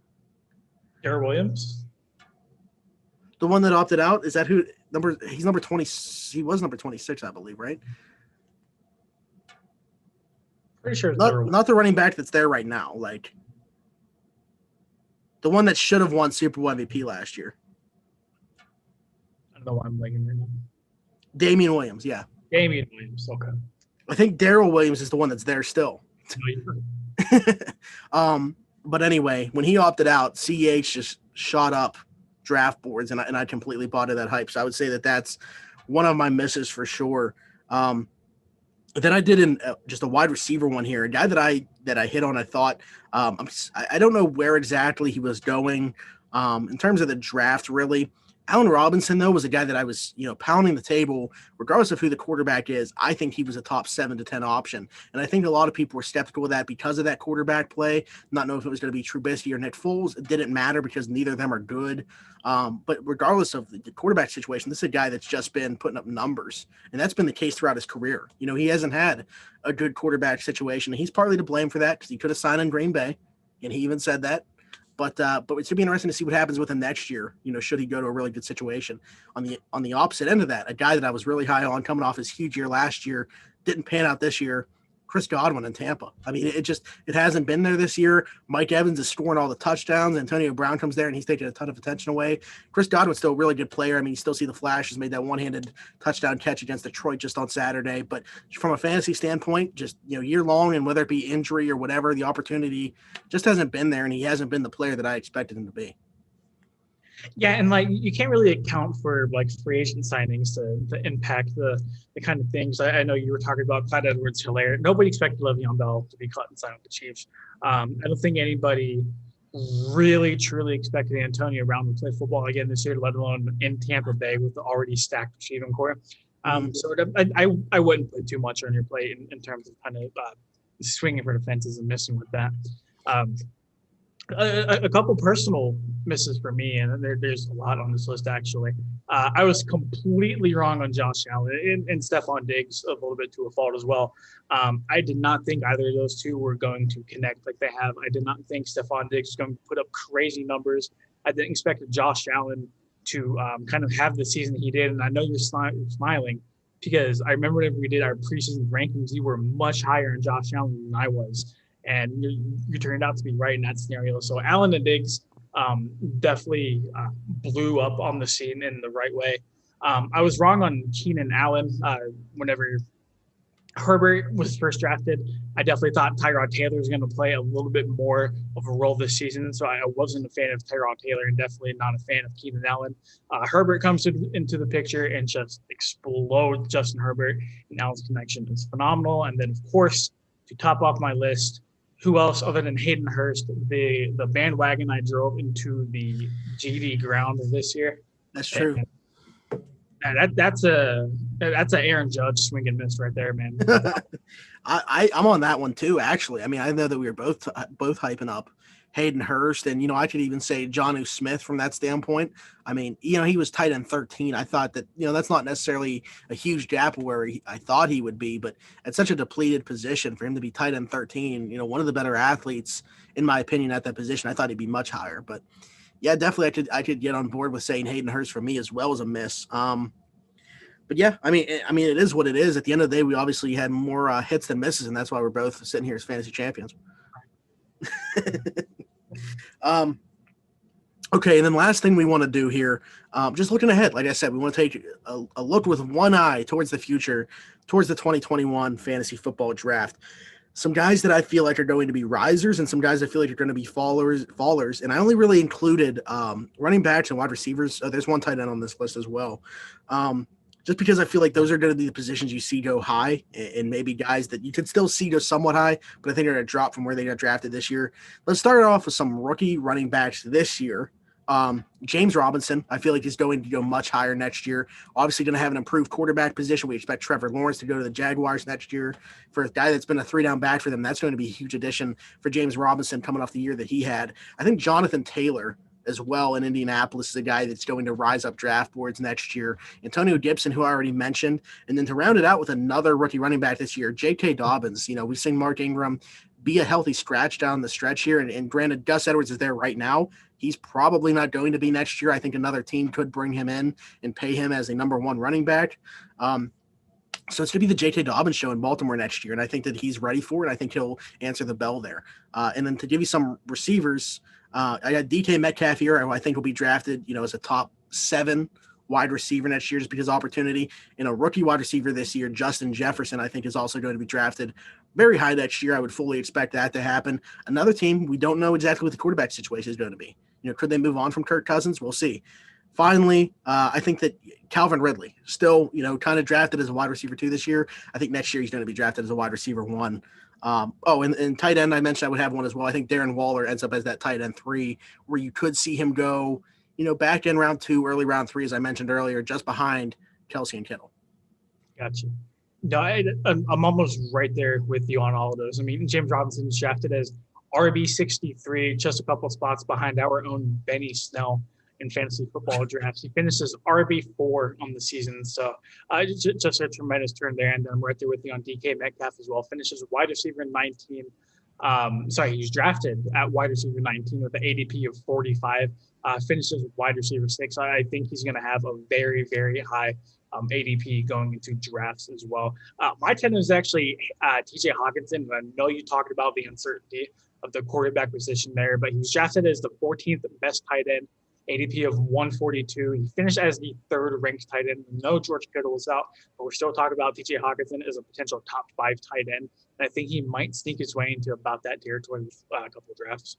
Darrell Williams? The one that opted out, is that who he's number 20? He was number 26, I believe, right? Pretty sure it's not the running back that's there right now, like the one that should have won Super Bowl MVP last year. I don't know why I'm liking right now. Damian Williams, yeah. Damian Williams, okay. I think Darrell Williams is the one that's there still. But anyway, when he opted out, CEH just shot up draft boards, and I completely bought into that hype. So I would say that that's one of my misses for sure. Then I did just a wide receiver one here, a guy that I hit on. I thought I don't know where exactly he was going in terms of the draft, really. Allen Robinson, though, was a guy that I was, pounding the table, regardless of who the quarterback is. I think he was a top 7 to 10 option. And I think a lot of people were skeptical of that because of that quarterback play, not know if it was going to be Trubisky or Nick Foles. It didn't matter because neither of them are good. But regardless of the quarterback situation, this is a guy that's just been putting up numbers. And that's been the case throughout his career. He hasn't had a good quarterback situation. He's partly to blame for that because he could have signed in Green Bay. And he even said that. But it's going to be interesting to see what happens with him next year. Should he go to a really good situation. On the opposite end of that, a guy that I was really high on coming off his huge year last year, didn't pan out this year. Chris Godwin in Tampa. I mean, it hasn't been there this year. Mike Evans is scoring all the touchdowns. Antonio Brown comes there and he's taking a ton of attention away. Chris Godwin's still a really good player. I mean, you still see the flashes, made that one-handed touchdown catch against Detroit just on Saturday. But from a fantasy standpoint, just, year long, and whether it be injury or whatever, the opportunity just hasn't been there, and he hasn't been the player that I expected him to be. Yeah, and you can't really account for free agent signings to impact the kind of things. I know you were talking about Clyde Edwards-Helaire. Nobody expected LeVeon Bell to be cut and signed with the Chiefs. I don't think anybody really truly expected Antonio Brown to play football again this year, let alone in Tampa Bay with the already stacked receiving core. So I wouldn't put too much on your plate in terms of kind of swinging for the fences and missing with that. A couple personal misses for me, and there's a lot on this list, actually. I was completely wrong on Josh Allen and Stephon Diggs a little bit to a fault as well. I did not think either of those two were going to connect like they have. I did not think Stephon Diggs was going to put up crazy numbers. I didn't expect Josh Allen to kind of have the season he did, and I know you're smiling because I remember when we did our preseason rankings, you were much higher on Josh Allen than I was. And you turned out to be right in that scenario. So Allen and Diggs definitely blew up on the scene in the right way. I was wrong on Keenan Allen whenever Herbert was first drafted. I definitely thought Tyrod Taylor was going to play a little bit more of a role this season. So I wasn't a fan of Tyrod Taylor and definitely not a fan of Keenan Allen. Herbert comes into the picture and just explodes Justin Herbert. And Allen's connection is phenomenal. And then, of course, to top off my list, who else other than Hayden Hurst, the bandwagon I drove into the GD ground this year? That's true. And that's a Aaron Judge swing and miss right there, man. I'm on that one too, actually. I mean, I know that we were both hyping up Hayden Hurst, and I could even say Jonnu Smith from that standpoint. I mean, he was tight end 13. I thought that that's not necessarily a huge gap where I thought he would be, but at such a depleted position for him to be tight end 13, one of the better athletes in my opinion at that position. I thought he'd be much higher, but yeah, definitely I could get on board with saying Hayden Hurst for me as well as a miss. But yeah, I mean, it is what it is. At the end of the day, we obviously had more hits than misses, and that's why we're both sitting here as fantasy champions. Okay, and then last thing we want to do here, just looking ahead, like I said, we want to take a look with one eye towards the future, towards the 2021 fantasy football draft. Some guys that I feel like are going to be risers and some guys I feel like are going to be fallers. And I only really included running backs and wide receivers. There's one tight end on this list as well. Just because I feel like those are going to be the positions you see go high, and maybe guys that you could still see go somewhat high, but I think are going to drop from where they got drafted this year. Let's start off with some rookie running backs this year. James Robinson, I feel like he's going to go much higher next year. Obviously going to have an improved quarterback position. We expect Trevor Lawrence to go to the Jaguars next year. For a guy that's been a 3-down back for them, that's going to be a huge addition for James Robinson coming off the year that he had. I think Jonathan Taylor as well in Indianapolis is a guy that's going to rise up draft boards next year. Antonio Gibson, who I already mentioned. And then to round it out with another rookie running back this year, J.K. Dobbins. We've seen Mark Ingram be a healthy scratch down the stretch here. And granted, Gus Edwards is there right now. He's probably not going to be next year. I think another team could bring him in and pay him as a number one running back. So it's going to be the J.K. Dobbins show in Baltimore next year, and I think that he's ready for it. I think he'll answer the bell there. And then to give you some receivers, I got DK Metcalf here, who I think will be drafted, as a top 7 wide receiver next year just because opportunity. And a rookie wide receiver this year, Justin Jefferson, I think is also going to be drafted very high next year. I would fully expect that to happen. Another team, we don't know exactly what the quarterback situation is going to be. Could they move on from Kirk Cousins? We'll see. Finally, I think that Calvin Ridley, still, kind of drafted as a wide receiver 2 this year. I think next year he's going to be drafted as a wide receiver 1. And tight end, I mentioned I would have one as well. I think Darren Waller ends up as that tight end 3, where you could see him go, back in round 2, early round 3, as I mentioned earlier, just behind Kelce and Kittle. Gotcha. No, I'm almost right there with you on all of those. I mean, James Robinson is drafted as RB63, just a couple spots behind our own Benny Snell in fantasy football drafts. He finishes RB4 on the season. So just a tremendous turn there. And then I'm right there with you on DK Metcalf as well. Finishes wide receiver 19. He's drafted at wide receiver 19 with an ADP of 45. Finishes wide receiver 6. I think he's going to have a very, very high ADP going into drafts as well. My 10 is actually TJ Hawkinson. I know you talked about the uncertainty of the quarterback position there, but he was drafted as the 14th best tight end, ADP of 142. He finished as the 3rd ranked tight end. No George Kittle is out, but we're still talking about TJ Hawkinson as a potential top 5 tight end. And I think he might sneak his way into about that territory with a couple of drafts.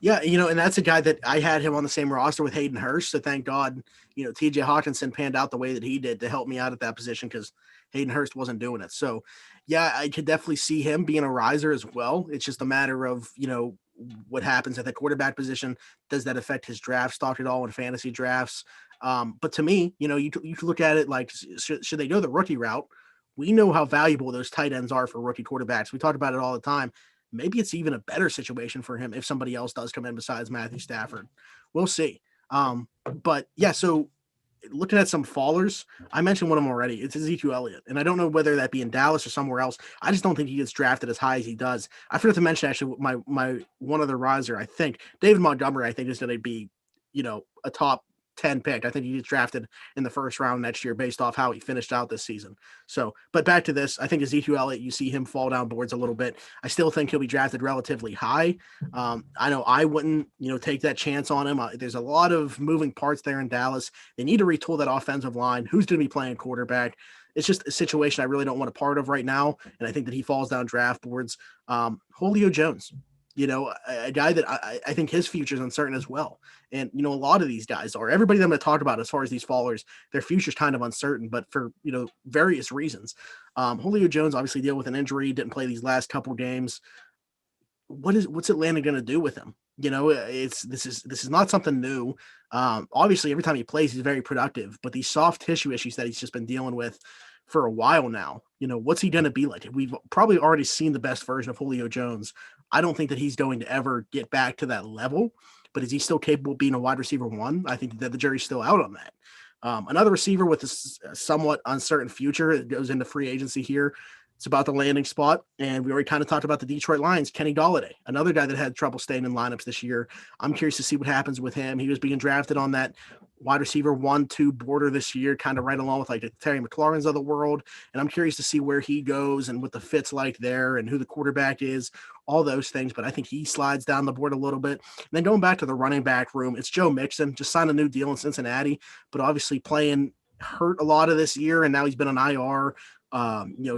Yeah, and that's a guy that I had him on the same roster with Hayden Hurst. So thank God, TJ Hawkinson panned out the way that he did to help me out at that position because Hayden Hurst wasn't doing it. So, yeah, I could definitely see him being a riser as well. It's just a matter of, what happens at the quarterback position. Does that affect his draft stock at all in fantasy drafts? But to me, you could look at it like, should they go the rookie route? We know how valuable those tight ends are for rookie quarterbacks. We talk about it all the time. Maybe it's even a better situation for him if somebody else does come in besides Matthew Stafford. We'll see. But yeah, so looking at some fallers, I mentioned one of them already. It's Ezekiel Elliott. And I don't know whether that be in Dallas or somewhere else. I just don't think he gets drafted as high as he does. I forgot to mention actually my one other riser, I think. David Montgomery, I think, is going to be, a top 10 pick. I think he gets drafted in the first round next year based off how he finished out this season. So, but back to this, I think Ezekiel Elliott, you see him fall down boards a little bit. I still think he'll be drafted relatively high. I know I wouldn't, take that chance on him. There's a lot of moving parts there in Dallas. They need to retool that offensive line. Who's going to be playing quarterback? It's just a situation I really don't want a part of right now. And I think that he falls down draft boards. Julio Jones, a guy that I think his future is uncertain as well. And, a lot of these guys are. Everybody that I'm going to talk about as far as these fallers, their future is kind of uncertain, but for, various reasons. Julio Jones obviously dealt with an injury, didn't play these last couple games. What's Atlanta going to do with him? This is not something new. Obviously, every time he plays, he's very productive, but these soft tissue issues that he's just been dealing with for a while now, what's he going to be like? We've probably already seen the best version of Julio Jones. I don't think that he's going to ever get back to that level, but is he still capable of being a wide receiver 1? I think that the jury's still out on that. Another receiver with a somewhat uncertain future, it goes into free agency here. It's about the landing spot, and we already kind of talked about the Detroit Lions, Kenny Golladay, another guy that had trouble staying in lineups this year. I'm curious to see what happens with him. He was being drafted on that wide receiver 1-2 border this year, kind of right along with like the Terry McLaurin's of the world, and I'm curious to see where he goes and what the fit's like there and who the quarterback is, all those things, but I think he slides down the board a little bit. And then going back to the running back room, it's Joe Mixon, just signed a new deal in Cincinnati, but obviously playing hurt a lot of this year, and now he's been on IR.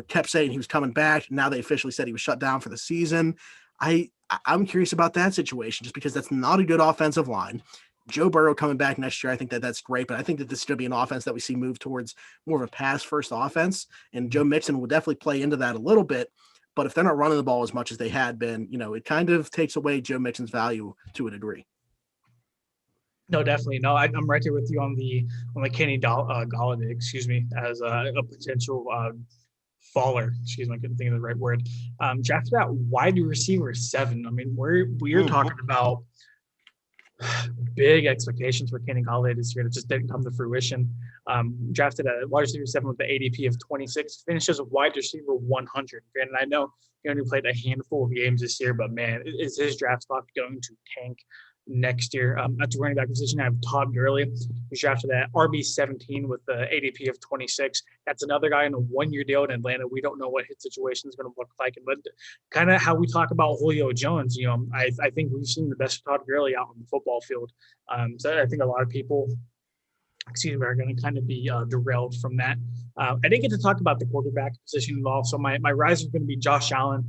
Kept saying he was coming back. Now they officially said he was shut down for the season. I'm curious about that situation just because that's not a good offensive line. Joe Burrow coming back next year, I think that's great, but I think that this is going to be an offense that we see move towards more of a pass-first offense, and Joe Mixon will definitely play into that a little bit, but if they're not running the ball as much as they had been, it kind of takes away Joe Mixon's value to a degree. No, definitely. No, I'm right there with you on the Kenny Galladay, excuse me, as a potential faller. Excuse me, I couldn't think of the right word. Drafted at wide receiver 7. I mean, we're talking about big expectations for Kenny Galladay this year that just didn't come to fruition. Drafted at wide receiver 7 with the ADP of 26, finishes a wide receiver 100. And I know he only played a handful of games this year, but man, is his draft stock going to tank next year? At the running back position, I have Todd Gurley, who's drafted at RB17 with the ADP of 26. That's another guy in a 1-year deal in Atlanta. We don't know what his situation is going to look like. But kind of how we talk about Julio Jones, I think we've seen the best of Todd Gurley out on the football field. So I think a lot of people, are going to kind of be derailed from that. I didn't get to talk about the quarterback position at all. So my riser is going to be Josh Allen.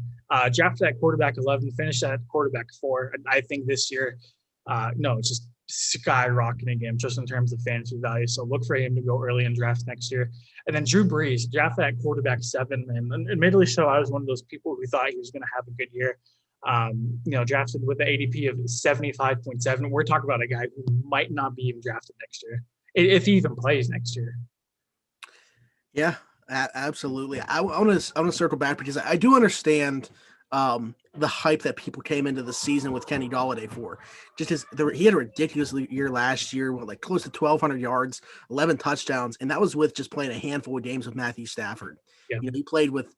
Drafted at quarterback 11, finished at quarterback 4. And I think this year, it's just skyrocketing him just in terms of fantasy value. So look for him to go early in drafts next year. And then Drew Brees, drafted at quarterback 7. And admittedly so, I was one of those people who thought he was going to have a good year. Drafted with the ADP of 75.7. We're talking about a guy who might not be even drafted next year, if he even plays next year. Yeah, absolutely. I want to circle back because I do understand the hype that people came into the season with Kenny Galladay for. Just as he had a ridiculous year last year, with like close to 1,200 yards, 11 touchdowns, and that was with just playing a handful of games with Matthew Stafford. Yeah. He played with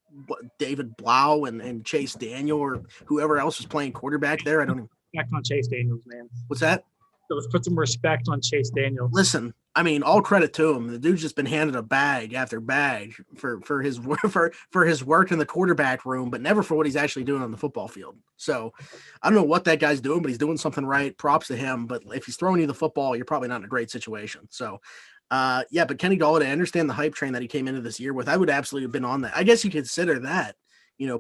David Blau and Chase Daniel or whoever else was playing quarterback there. I don't even. Respect on Chase Daniels, man. What's that? So let's put some respect on Chase Daniels. Listen, I mean, all credit to him. The dude's just been handed a bag after bag for his work in the quarterback room, but never for what he's actually doing on the football field. So I don't know what that guy's doing, but he's doing something right. Props to him. But if he's throwing you the football, you're probably not in a great situation. So, but Kenny Galladay, I understand the hype train that he came into this year with. I would absolutely have been on that. I guess you consider that,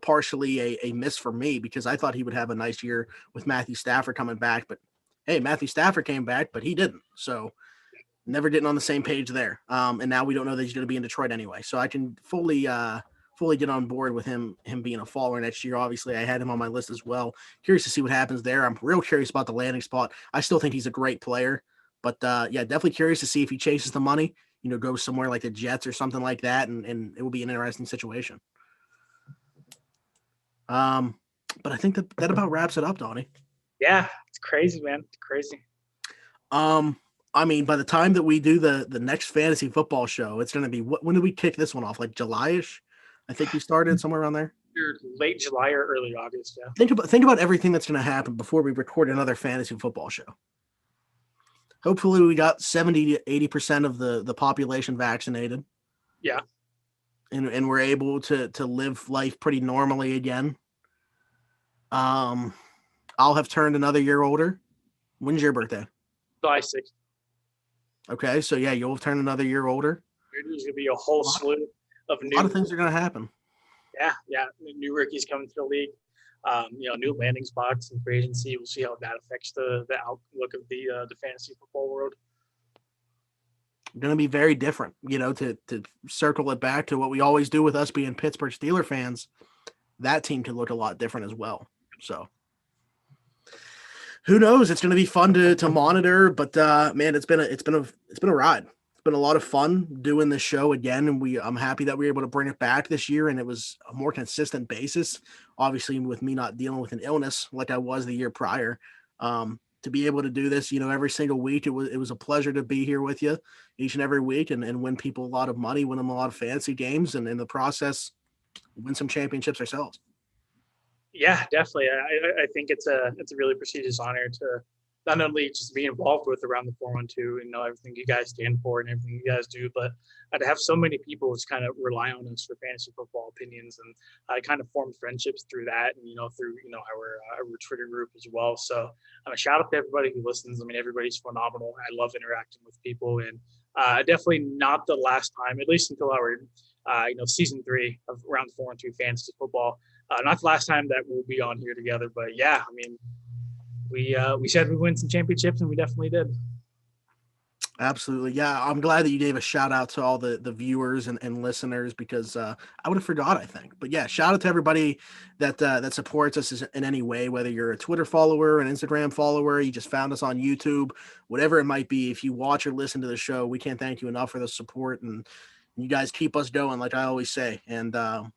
partially a miss for me because I thought he would have a nice year with Matthew Stafford coming back. But hey, Matthew Stafford came back, but he didn't. So never getting on the same page there. And now we don't know that he's going to be in Detroit anyway. So I can fully get on board with him being a faller next year. Obviously, I had him on my list as well. Curious to see what happens there. I'm real curious about the landing spot. I still think he's a great player. But, definitely curious to see if he chases the money, goes somewhere like the Jets or something like that, and it will be an interesting situation. But I think that about wraps it up, Donnie. Yeah, it's crazy, man. It's crazy. I mean, by the time that we do the next fantasy football show, it's going to be when do we kick this one off? Like July-ish? I think we started somewhere around there. Late July or early August. Yeah. Think about everything that's going to happen before we record another fantasy football show. Hopefully, we got 70 to 80% of the population vaccinated. Yeah. And we're able to live life pretty normally again. I'll have turned another year older. When's your birthday? July 6th. Okay, so yeah, you'll have turned another year older. There's going to be a whole slew of new. A lot of things are going to happen. Yeah. New rookies coming to the league. New landing spots and free agency. We'll see how that affects the outlook of the fantasy football world. Going to be very different, to circle it back to what we always do with us being Pittsburgh Steelers fans. That team could look a lot different as well. So who knows? It's going to be fun to monitor, but man, it's been a ride. It's been a lot of fun doing this show again, and I'm happy that we were able to bring it back this year, and it was a more consistent basis. Obviously, with me not dealing with an illness like I was the year prior, to be able to do this, every single week, it was a pleasure to be here with you each and every week, and win people a lot of money, win them a lot of fantasy games, and in the process, win some championships ourselves. Yeah, definitely. I think it's a really prestigious honor to not only just be involved with around the 412, everything you guys stand for and everything you guys do, but to have so many people just kind of rely on us for fantasy football opinions, and I kind of formed friendships through that, and through our Twitter group as well. So a shout out to everybody who listens. I mean, everybody's phenomenal. I love interacting with people, and definitely not the last time, at least until our season 3 of Around the 412 Fantasy Football. Not the last time that we'll be on here together, but yeah, I mean, we said we'd win some championships, and we definitely did. Absolutely. Yeah, I'm glad that you gave a shout out to all the viewers and listeners because I would have forgot, I think. But yeah, shout out to everybody that supports us in any way, whether you're a Twitter follower, an Instagram follower, you just found us on YouTube, whatever it might be. If you watch or listen to the show, we can't thank you enough for the support, and you guys keep us going, like I always say. And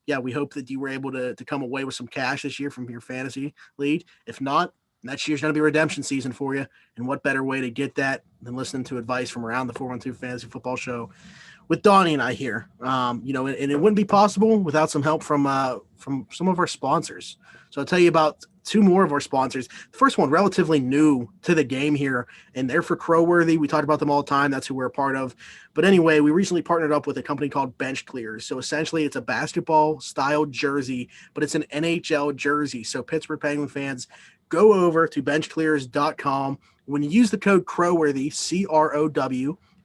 yeah, we hope that you were able to come away with some cash this year from your fantasy league. If not, next year's going to be redemption season for you. And what better way to get that than listening to advice from around the 412 Fantasy Football Show with Donnie and I here. And it wouldn't be possible without some help from some of our sponsors. So I'll tell you about two more of our sponsors. The first one, relatively new to the game here, and they're for Crowworthy. We talk about them all the time. That's who we're a part of. But anyway, we recently partnered up with a company called Bench Clears. So essentially, it's a basketball style jersey, but it's an NHL jersey. So Pittsburgh Penguin fans, go over to benchclears.com. When you use the code Crowworthy,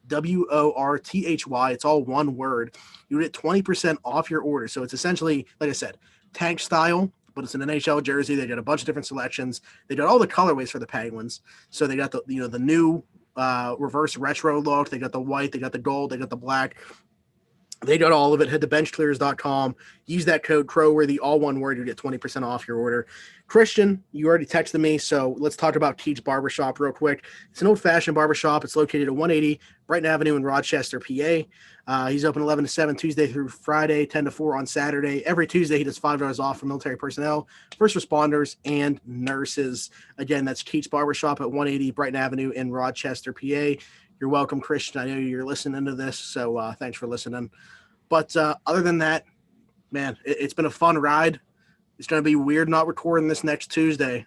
CROWWORTHY, it's all one word, you get 20% off your order. So it's essentially, like I said, tank style, but it's an NHL jersey. They got a bunch of different selections. They got all the colorways for the Penguins. So they got the new reverse retro look. They got the white, they got the gold, they got the black. They got all of it. Head to benchclears.com. Use that code Crowworthy, all one word. You get 20% off your order. Christian, you already texted me, so let's talk about Keats Barbershop real quick. It's an old-fashioned barbershop. It's located at 180 Brighton Avenue in Rochester, PA. He's open 11 to 7 Tuesday through Friday, 10 to 4 on Saturday. Every Tuesday, he does $5 off for military personnel, first responders, and nurses. Again, that's Keats Barbershop at 180 Brighton Avenue in Rochester, PA. You're welcome, Christian. I know you're listening to this, so thanks for listening. But other than that, man, it's been a fun ride. It's going to be weird not recording this next Tuesday,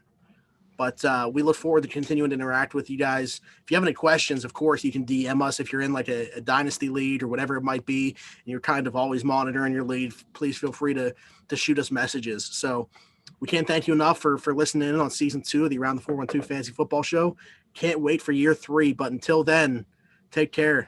but we look forward to continuing to interact with you guys. If you have any questions, of course, you can DM us if you're in like a dynasty lead or whatever it might be, and you're kind of always monitoring your lead. Please feel free to shoot us messages. So we can't thank you enough for listening in on season 2 of the Around the 412 Fantasy Football Show. Can't wait for year 3, but until then, take care.